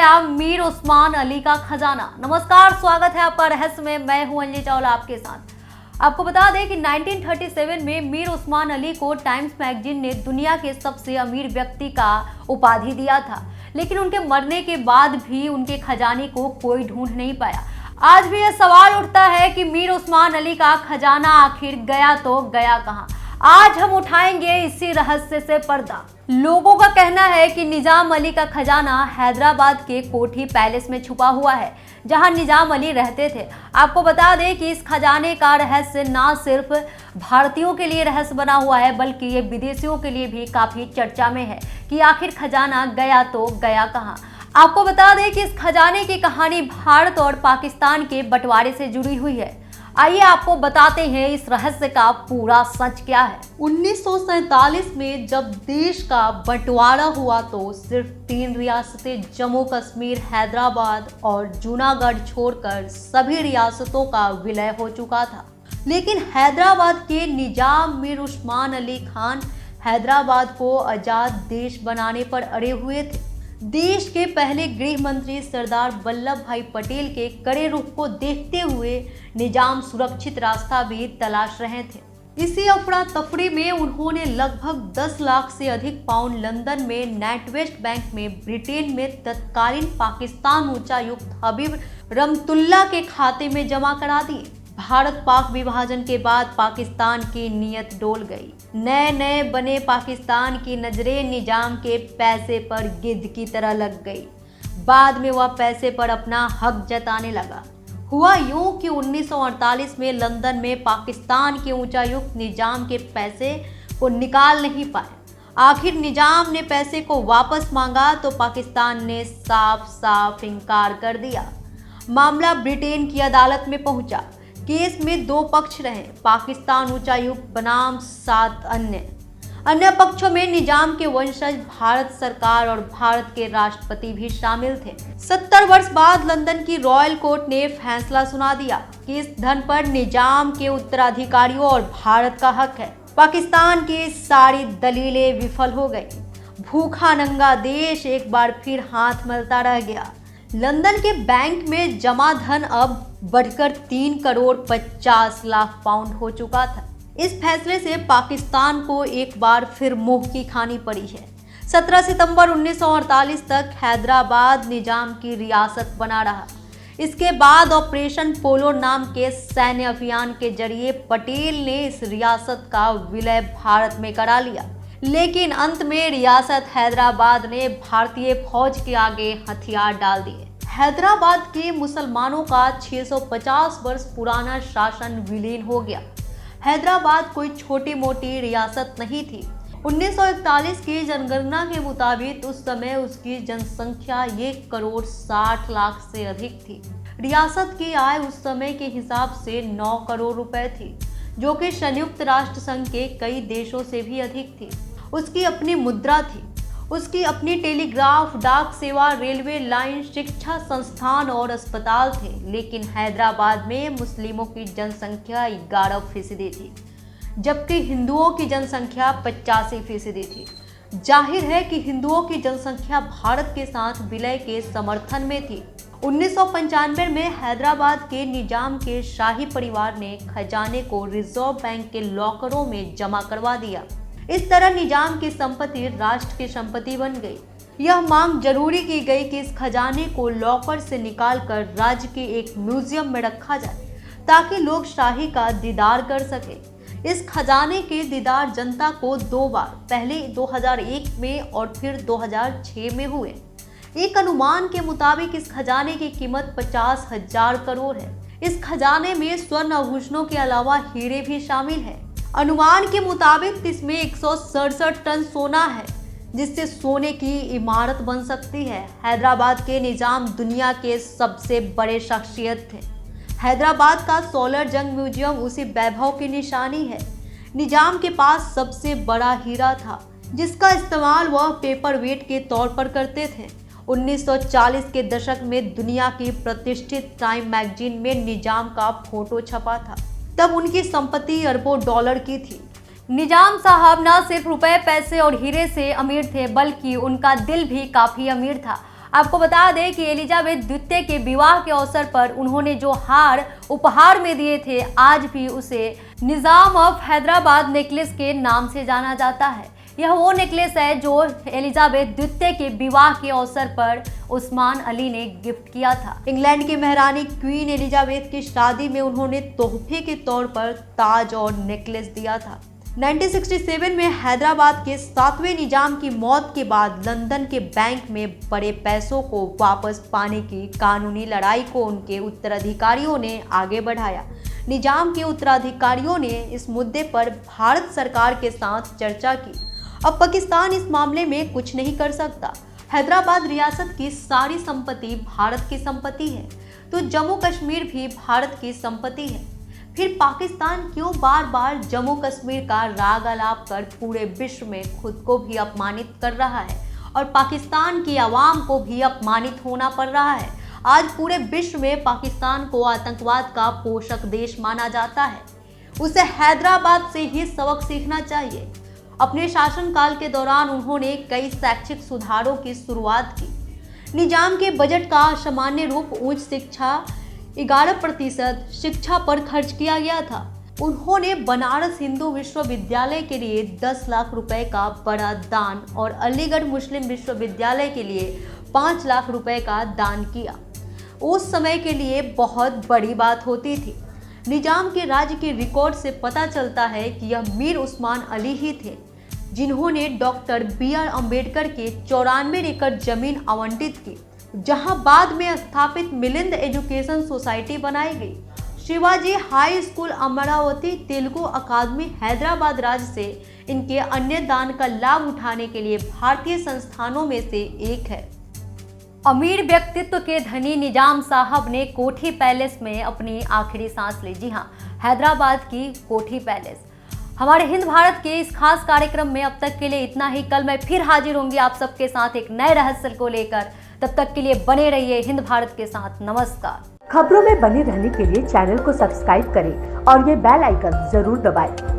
गया मीर उस्मान अली का खजाना। नमस्कार, स्वागत है आपका रहस्य में। मैं हूं अंजलि चावला आपके साथ। आपको बता दें कि 1937 में मीर उस्मान अली को टाइम्स मैगजीन ने दुनिया के सबसे अमीर व्यक्ति का उपाधि दिया था, लेकिन उनके मरने के बाद भी उनके खजाने को कोई ढूंढ नहीं पाया। आज भी यह सवाल उठता है कि मीर उस्मान अली का खजाना आखिर गया तो गया कहां। आज हम उठाएंगे इसी रहस्य से पर्दा। लोगों का कहना है कि निजाम अली का खजाना हैदराबाद के कोठी पैलेस में छुपा हुआ है, जहां निजाम अली रहते थे। आपको बता दें कि इस खजाने का रहस्य ना सिर्फ भारतीयों के लिए रहस्य बना हुआ है, बल्कि ये विदेशियों के लिए भी काफी चर्चा में है कि आखिर खजाना गया तो गया कहां। आपको बता दें कि इस खजाने की कहानी भारत और पाकिस्तान के बंटवारे से जुड़ी हुई है। आइए आपको बताते हैं इस रहस्य का पूरा सच क्या है। 1947 में जब देश का बंटवारा हुआ तो सिर्फ 3 रियासतें जम्मू कश्मीर, हैदराबाद और जूनागढ़ छोड़कर सभी रियासतों का विलय हो चुका था। लेकिन हैदराबाद के निजाम मीर उस्मान अली खान हैदराबाद को आजाद देश बनाने पर अड़े हुए थे। देश के पहले गृह मंत्री सरदार वल्लभ भाई पटेल के कड़े रुख को देखते हुए निजाम सुरक्षित रास्ता भी तलाश रहे थे। इसी अफरा तफरी में उन्होंने लगभग 10 लाख से अधिक पाउंड लंदन में नेटवेस्ट बैंक में ब्रिटेन में तत्कालीन पाकिस्तान उच्चायुक्त हबीब रहमतुल्लाह के खाते में जमा करा दिए। भारत पाक विभाजन के बाद पाकिस्तान की नीयत डोल गई। नए नए बने पाकिस्तान की नजरें निजाम के पैसे पर गिद्ध की तरह लग गई। बाद में वह पैसे पर अपना हक जताने लगा। हुआ यूं कि 1948 में लंदन में पाकिस्तान के उच्चायुक्त निजाम के पैसे को निकाल नहीं पाए। आखिर निजाम ने पैसे को वापस मांगा तो पाकिस्तान ने साफ साफ इनकार कर दिया। मामला ब्रिटेन की अदालत में पहुंचा। केस में 2 पक्ष रहे, पाकिस्तान उच्चायुक्त बनाम 7 अन्य पक्षों में निजाम के वंशज, भारत सरकार और भारत के राष्ट्रपति भी शामिल थे। 70 वर्ष बाद लंदन की रॉयल कोर्ट ने फैसला सुना दिया कि इस धन पर निजाम के उत्तराधिकारियों और भारत का हक है। पाकिस्तान की सारी दलीलें विफल हो गई। भूखा नंगा देश एक बार फिर हाथ मलता रह गया। लंदन के बैंक में जमा धन अब बढ़कर 3 करोड़ 50 लाख पाउंड हो चुका था। इस फैसले से पाकिस्तान को एक बार फिर मुंह की खानी पड़ी है। 17 सितंबर 1948 तक हैदराबाद निजाम की रियासत बना रहा। इसके बाद ऑपरेशन पोलो नाम के सैन्य अभियान के जरिए पटेल ने इस रियासत का विलय भारत में करा लिया। लेकिन अंत में रियासत हैदराबाद ने भारतीय फौज के आगे हथियार डाल दिए। हैदराबाद के मुसलमानों का 650 वर्ष पुराना शासन विलीन हो गया। हैदराबाद कोई छोटी मोटी रियासत नहीं थी। 1941 की जनगणना के मुताबिक उस समय उसकी जनसंख्या 1 करोड़ 60 लाख से अधिक थी। रियासत की आय उस समय के हिसाब से 9 करोड़ रुपए थी, जो कि संयुक्त राष्ट्र संघ के कई देशों से भी अधिक थी। उसकी अपनी मुद्रा थी, उसकी अपनी टेलीग्राफ, डाक सेवा, रेलवे लाइन, शिक्षा संस्थान और अस्पताल थे। लेकिन हैदराबाद में मुस्लिमों की जनसंख्या 11% थी, जबकि हिंदुओं की जनसंख्या 85% थी। जाहिर है कि हिंदुओं की जनसंख्या भारत के साथ विलय के समर्थन में थी। 1995 में हैदराबाद के निजाम के शाही परिवार ने खजाने को रिजर्व बैंक के लॉकरों में जमा करवा दिया। इस तरह निजाम की संपत्ति राष्ट्र की संपत्ति बन गई। यह मांग जरूरी की गई कि इस खजाने को लॉकर से निकालकर राज्य के एक म्यूजियम में रखा जाए, ताकि लोग शाही का दीदार कर सके। इस खजाने के दीदार जनता को 2 बार, पहले 2001 में और फिर 2006 में हुए। एक अनुमान के मुताबिक इस खजाने की कीमत 50,000 करोड़ है। इस खजाने में स्वर्ण आभूषणों के अलावा हीरे भी शामिल है। अनुमान के मुताबिक इसमें 167 टन सोना है, जिससे सोने की इमारत बन सकती है। हैदराबाद के निजाम दुनिया के सबसे बड़े शख्सियत थे। हैदराबाद का सोलर जंग म्यूजियम उसी वैभव की निशानी है। निजाम के पास सबसे बड़ा हीरा था, जिसका इस्तेमाल वह पेपर वेट के तौर पर करते थे। 1940 के दशक में दुनिया की प्रतिष्ठित टाइम मैगजीन में निजाम का फोटो छपा था। तब उनकी संपत्ति अरबों डॉलर की थी। निजाम साहब न सिर्फ रुपए, पैसे और हीरे से अमीर थे, बल्कि उनका दिल भी काफी अमीर था। आपको बता दें कि एलिजाबेथ द्वितीय के विवाह के अवसर पर उन्होंने जो हार उपहार में दिए थे, आज भी उसे निजाम ऑफ हैदराबाद नेकलेस के नाम से जाना जाता है। यह वो नेकलेस है जो एलिजाबेथ द्वितीय के विवाह के अवसर पर उस्मान अली ने गिफ्ट किया था। इंग्लैंड की महारानी क्वीन एलिजाबेथ की शादी में उन्होंने तोहफे के तौर पर ताज और नेकलेस दिया था। 1967 में हैदराबाद के 7वें निजाम की मौत के बाद लंदन के बैंक में बड़े पैसों को वापस पाने की कानूनी लड़ाई को उनके उत्तराधिकारियों ने आगे बढ़ाया। निजाम के उत्तराधिकारियों ने इस मुद्दे पर भारत सरकार के साथ चर्चा की। अब पाकिस्तान इस मामले में कुछ नहीं कर सकता। हैदराबाद रियासत की सारी संपत्ति भारत की संपत्ति है, तो जम्मू कश्मीर भी भारत की संपत्ति है। फिर पाकिस्तान क्यों बार बार जम्मू कश्मीर का राग आलाप कर पूरे विश्व में खुद को भी अपमानित कर रहा है और पाकिस्तान की आवाम को भी अपमानित होना पड़ रहा है। आज पूरे विश्व में पाकिस्तान को आतंकवाद का पोषक देश माना जाता है। उसे हैदराबाद से ही सबक सीखना चाहिए। अपने शासनकाल के दौरान उन्होंने कई शैक्षिक सुधारों की शुरुआत की। निजाम के बजट का सामान्य रूप उच्च शिक्षा 11% शिक्षा पर खर्च किया गया था। उन्होंने बनारस हिंदू विश्वविद्यालय के लिए 10 लाख रुपए का बड़ा दान और अलीगढ़ मुस्लिम विश्वविद्यालय के लिए 5 लाख रुपए का दान किया। उस समय के लिए बहुत बड़ी बात होती थी। निजाम के राज्य के रिकॉर्ड से पता चलता है कि यह मीर उस्मान अली ही थे जिन्होंने डॉक्टर BR अम्बेडकर के 94 एकड़ जमीन आवंटित की, जहां बाद में स्थापित मिलिंद एजुकेशन सोसाइटी बनाई गई। शिवाजी हाई स्कूल अमरावती तेलुगु अकादमी हैदराबाद राज्य से इनके अन्य दान का लाभ उठाने के लिए भारतीय संस्थानों में से एक है। अमीर व्यक्तित्व के धनी निजाम साहब ने कोठी पैलेस में अपनी आखिरी सांस ली। जी हाँ, हैदराबाद की कोठी पैलेस। हमारे हिंद भारत के इस खास कार्यक्रम में अब तक के लिए इतना ही। कल मैं फिर हाजिर होंगी आप सबके साथ एक नए रहस्य को लेकर। तब तक के लिए बने रहिए हिंद भारत के साथ। नमस्कार। खबरों में बने रहने के लिए चैनल को सब्सक्राइब करें और ये बेल आइकन जरूर दबाएं।